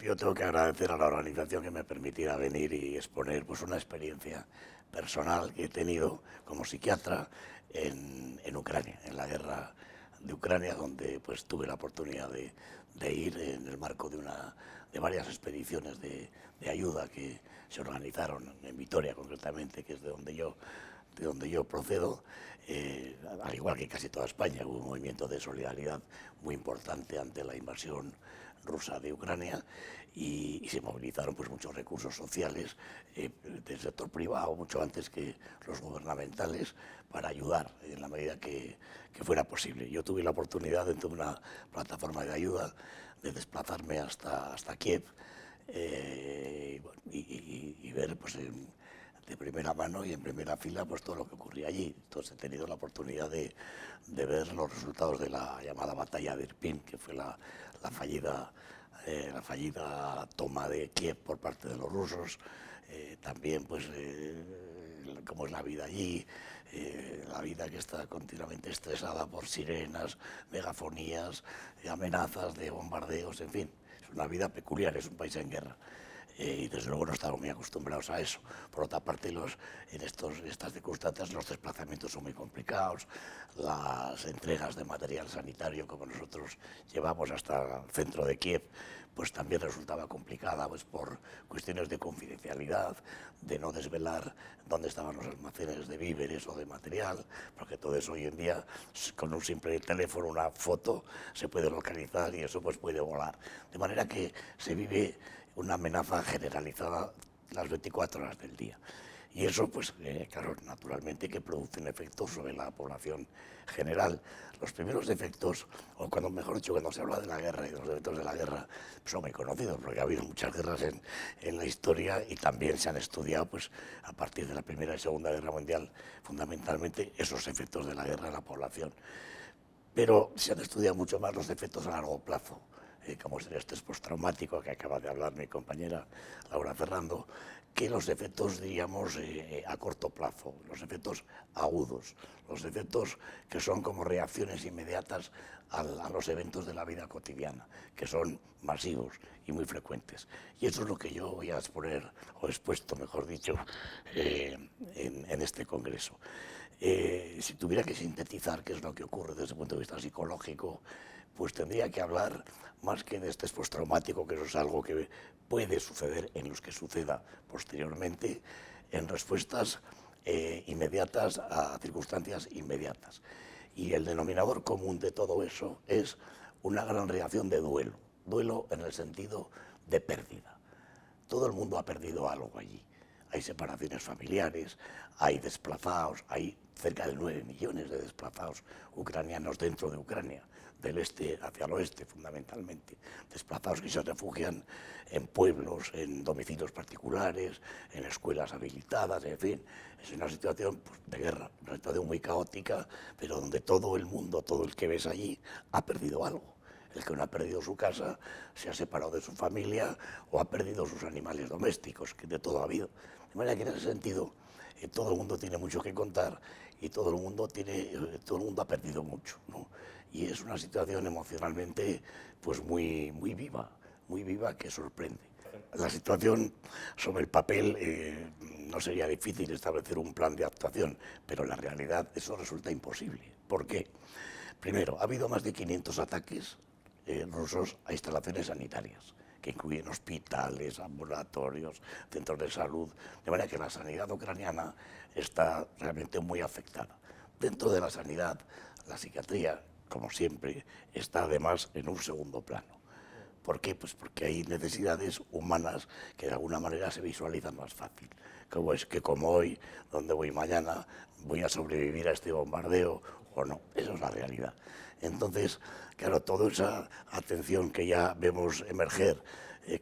principio tengo que agradecer a la organización que me permitiera venir y exponer pues, una experiencia personal que he tenido como psiquiatra en Ucrania, en la guerra de Ucrania, donde pues, tuve la oportunidad de ir en el marco de varias expediciones de ayuda que se organizaron en Vitoria concretamente, que es de donde yo procedo, al igual que casi toda España. Hubo un movimiento de solidaridad muy importante ante la invasión rusa de Ucrania y se movilizaron pues, muchos recursos sociales del sector privado, mucho antes que los gubernamentales, para ayudar en la medida que fuera posible. Yo tuve la oportunidad, dentro de una plataforma de ayuda, de desplazarme hasta Kiev y ver pues, de primera mano y en primera fila pues todo lo que ocurría allí. Entonces he tenido la oportunidad de ver los resultados de la llamada batalla de Irpin, que fue la fallida toma de Kiev por parte de los rusos. También pues cómo es la vida allí, la vida que está continuamente estresada por sirenas, megafonías, amenazas de bombardeos, en fin. Es una vida peculiar, es un país en guerra. Y desde luego no estamos muy acostumbrados a eso. Por otra parte, en estas circunstancias los desplazamientos son muy complicados, las entregas de material sanitario como nosotros llevamos hasta el centro de Kiev, pues también resultaba complicada pues, por cuestiones de confidencialidad, de no desvelar dónde estaban los almacenes de víveres o de material, porque todo eso hoy en día, con un simple teléfono, una foto, se puede localizar y eso pues puede volar. De manera que se vive una amenaza generalizada las 24 horas del día. Y eso, pues, claro, naturalmente que produce un efecto sobre la población general. Los primeros efectos, o cuando, mejor dicho, cuando se habla de la guerra y de los efectos de la guerra, pues son muy conocidos, porque ha habido muchas guerras en la historia y también se han estudiado, pues, a partir de la Primera y Segunda Guerra Mundial, fundamentalmente esos efectos de la guerra en la población. Pero se han estudiado mucho más los efectos a largo plazo, como es el estrés postraumático que acaba de hablar mi compañera Laura Ferrando, que los efectos, diríamos, a corto plazo, los efectos agudos, los efectos que son como reacciones inmediatas a los eventos de la vida cotidiana, que son masivos y muy frecuentes. Y eso es lo que yo voy a exponer, o he expuesto, mejor dicho, en este congreso. Si tuviera que sintetizar qué es lo que ocurre desde el punto de vista psicológico, pues tendría que hablar más que de estrés postraumático, que eso es algo que puede suceder en los que suceda posteriormente, en respuestas inmediatas a circunstancias inmediatas. Y el denominador común de todo eso es una gran reacción de duelo en el sentido de pérdida. Todo el mundo ha perdido algo allí. Hay separaciones familiares, hay desplazados, hay cerca de 9 millones de desplazados ucranianos dentro de Ucrania, del este hacia el oeste fundamentalmente, desplazados que se refugian en pueblos, en domicilios particulares, en escuelas habilitadas, en fin. Es una situación pues, de guerra, una situación muy caótica, pero donde todo el mundo, todo el que ves allí, ha perdido algo. El que no ha perdido su casa, se ha separado de su familia o ha perdido sus animales domésticos, que de todo ha habido. De manera que en ese sentido todo el mundo tiene mucho que contar y todo el mundo ha perdido mucho, ¿no? Y es una situación emocionalmente pues muy viva que sorprende. La situación sobre el papel no sería difícil establecer un plan de actuación, pero en la realidad eso resulta imposible. ¿Por qué? Primero, ha habido más de 500 ataques rusos a instalaciones sanitarias, que incluyen hospitales, ambulatorios, centros de salud, de manera que la sanidad ucraniana está realmente muy afectada. Dentro de la sanidad, la psiquiatría, como siempre, está además en un segundo plano. ¿Por qué? Pues porque hay necesidades humanas que de alguna manera se visualizan más fácil. Como es que como hoy, donde voy mañana, voy a sobrevivir a este bombardeo o no. Esa es la realidad. Entonces, claro, toda esa atención que ya vemos emerger,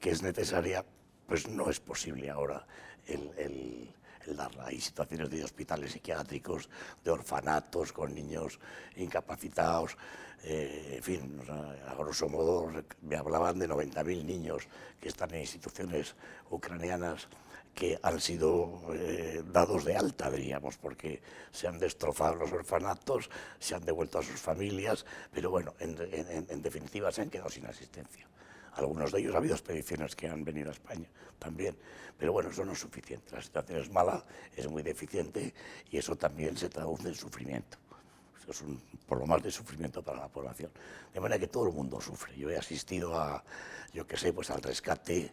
que es necesaria, pues no es posible ahora el darla. Hay situaciones de hospitales psiquiátricos, de orfanatos con niños incapacitados, en fin, a grosso modo me hablaban de 90.000 niños que están en instituciones ucranianas que han sido dados de alta, diríamos, porque se han destrozado los orfanatos, se han devuelto a sus familias, pero bueno, en definitiva se han quedado sin asistencia. Algunos de ellos ha habido expediciones que han venido a España también, pero bueno, eso no es suficiente. La situación es mala, es muy deficiente y eso también se traduce en sufrimiento. Eso es por lo más de sufrimiento para la población. De manera que todo el mundo sufre. Yo he asistido a, yo qué sé, pues al rescate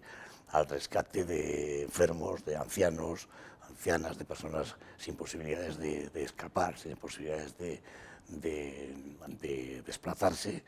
de enfermos, de ancianos, ancianas, de personas sin posibilidades de escapar, sin posibilidades de desplazarse,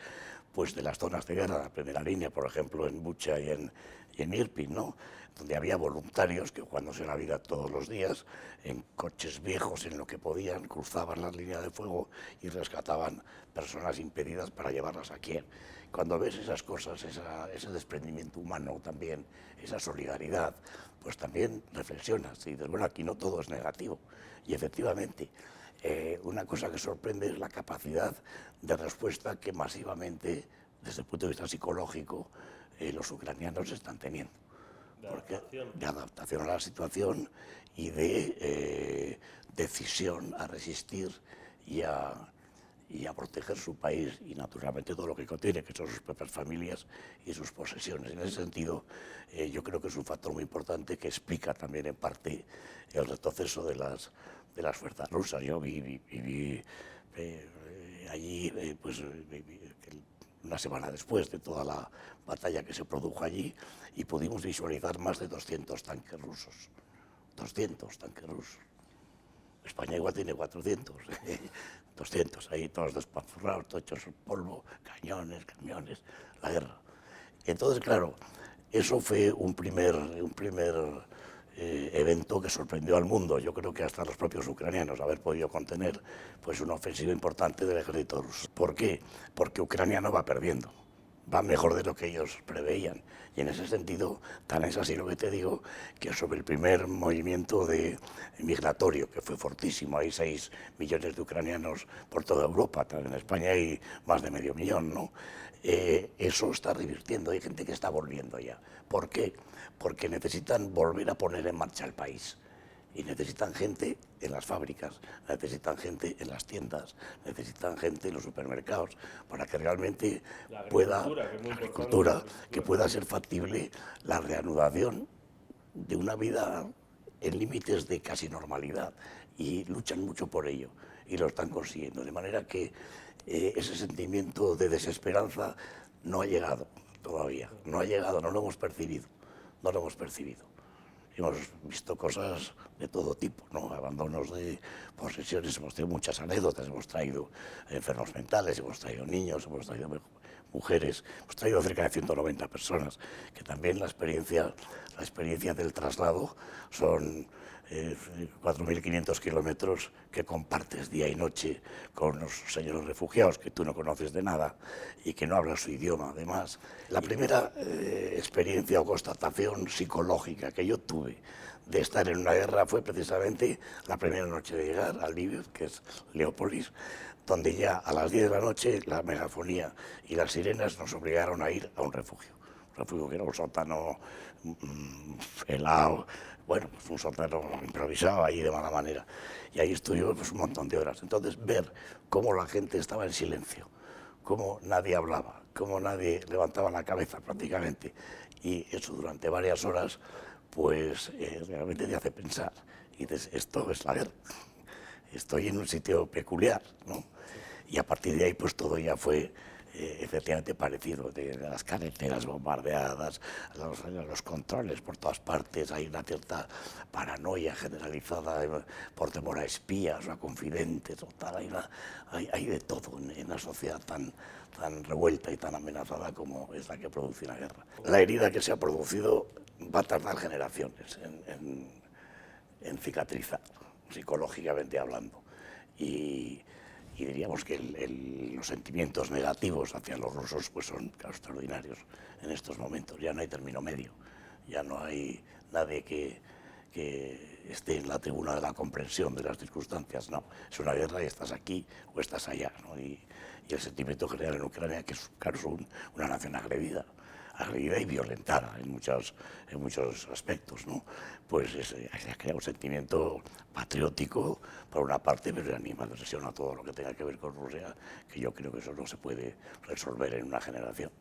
pues de las zonas de guerra, la primera línea, por ejemplo, en Bucha y en Irpin, ¿no? Donde había voluntarios que jugándose la vida todos los días, en coches viejos, en lo que podían, cruzaban la línea de fuego y rescataban personas impedidas para llevarlas a Kiev. Cuando ves esas cosas, ese desprendimiento humano también, esa solidaridad, pues también reflexionas y dices, bueno, aquí no todo es negativo. Y efectivamente, una cosa que sorprende es la capacidad de respuesta que masivamente, desde el punto de vista psicológico, los ucranianos están teniendo. De adaptación a la situación y de decisión a resistir y a proteger su país y naturalmente todo lo que contiene, que son sus propias familias y sus posesiones. En ese sentido, yo creo que es un factor muy importante que explica también en parte el retroceso de las fuerzas rusas. Yo viví allí, una semana después de toda la batalla que se produjo allí, y pudimos visualizar más de 200 tanques rusos. 200 tanques rusos. España igual tiene 400. 200, ahí todos despanzurrados, todos hechos polvo, cañones, camiones, la guerra. Entonces, claro, eso fue un primer evento que sorprendió al mundo. Yo creo que hasta los propios ucranianos haber podido contener pues una ofensiva importante del ejército ruso. ¿Por qué? Porque Ucrania no va perdiendo, va mejor de lo que ellos preveían. Y en ese sentido, tan es así lo que te digo, que sobre el primer movimiento migratorio, que fue fortísimo, hay 6 millones de ucranianos por toda Europa, en España hay más de medio millón, ¿no? Eso está revirtiendo, hay gente que está volviendo ya. ¿Por qué? Porque necesitan volver a poner en marcha el país. Y necesitan gente en las fábricas, necesitan gente en las tiendas, necesitan gente en los supermercados, para que realmente que pueda ser factible la reanudación de una vida en límites de casi normalidad. Y luchan mucho por ello, y lo están consiguiendo. De manera que ese sentimiento de desesperanza no ha llegado todavía, no ha llegado, no lo hemos percibido, no lo hemos percibido. Hemos visto cosas de todo tipo, ¿no? Abandonos de posesiones, hemos tenido muchas anécdotas, hemos traído enfermos mentales, hemos traído niños, hemos traído mujeres, hemos traído cerca de 190 personas, que también la experiencia del traslado son 4.500 kilómetros que compartes día y noche con los señores refugiados que tú no conoces de nada y que no hablan su idioma, además. La primera experiencia o constatación psicológica que yo tuve de estar en una guerra fue precisamente la primera noche de llegar a Lviv, que es Leópolis, donde ya a las 10 de la noche la megafonía y las sirenas nos obligaron a ir a un refugio que era un sótano helado, bueno, pues un sótano improvisado ahí de mala manera. Y ahí estuvimos pues, un montón de horas. Entonces, ver cómo la gente estaba en silencio, cómo nadie hablaba, cómo nadie levantaba la cabeza prácticamente, y eso durante varias horas, pues realmente te hace pensar. Y dices, esto es la guerra. Estoy en un sitio peculiar, ¿no? Y a partir de ahí, pues todo ya fue efectivamente parecido, de las carreteras bombardeadas, los controles por todas partes, hay una cierta paranoia generalizada por temor a espías o a confidentes, o tal, hay de todo en una sociedad tan revuelta y tan amenazada como es la que produce una guerra. La herida que se ha producido va a tardar generaciones en cicatrizar, psicológicamente hablando. Y diríamos que los sentimientos negativos hacia los rusos pues son extraordinarios en estos momentos. Ya no hay término medio, ya no hay nadie que esté en la tribuna de la comprensión de las circunstancias. No, es una guerra y estás aquí o estás allá, ¿no? Y el sentimiento general en Ucrania, que es claro, una nación agredida y violentada en muchos aspectos, ¿no? Pues se ha creado un sentimiento patriótico por una parte, pero anima a todo lo que tenga que ver con Rusia, que yo creo que eso no se puede resolver en una generación.